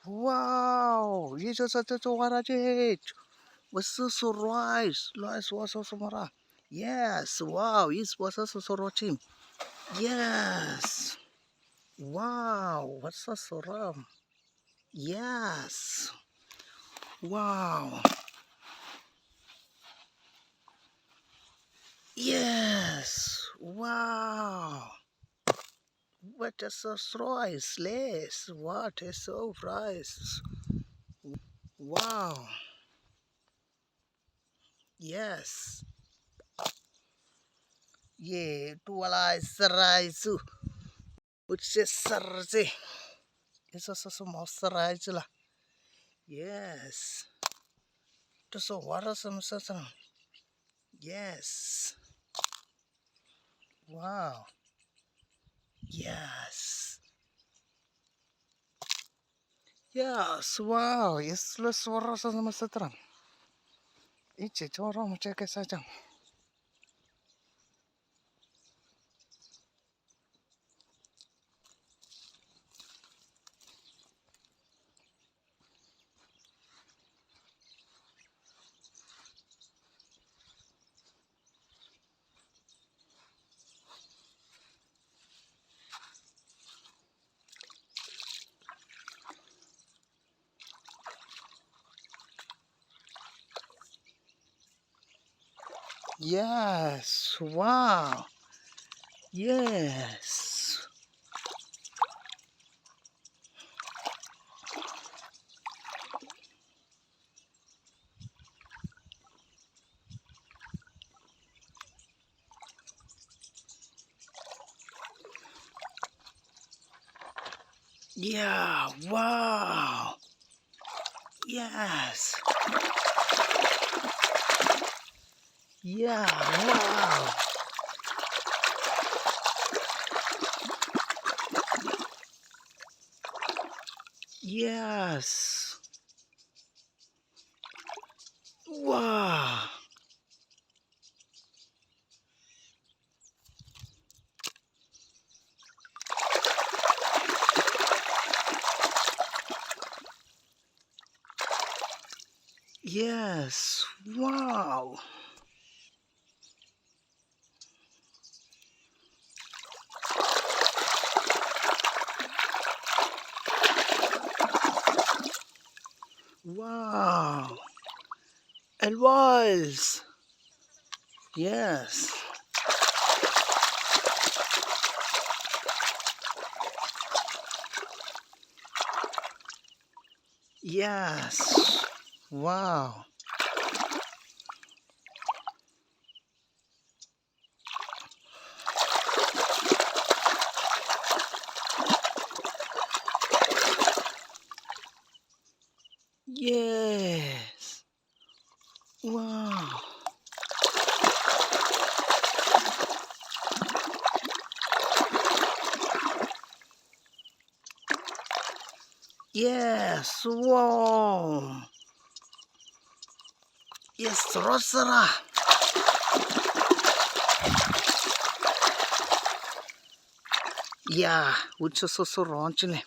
Wow, isso satu waraje. Wasu rice, rice wasu sumara. Yes, wow, is wasu sorochim. Yes, wow, wasu soram. Yes, wow, yes, wow. What is so rice? Less. What is so rice? Wow. Yes. Yeah, tuwala rice. Which is sarze. It's also some rice lah. Yes. To so water some sasam. Yes. Wow. Yes. Yes. Wow. Yes. Let's water some sasam. Ichi choro mo check sajam. Yes. Wow. Yes. Yeah. Wow. Yes. Yeah. Wow. Yes. Wow. Yes. Wow. Wow. It was. Yes. Yes. Wow. Yes. Wow. Yes. Wow. Yes, Rosara. Yeah, which is also raunching.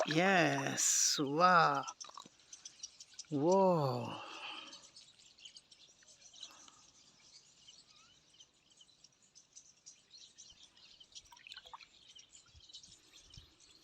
Yes. Wow. Whoa.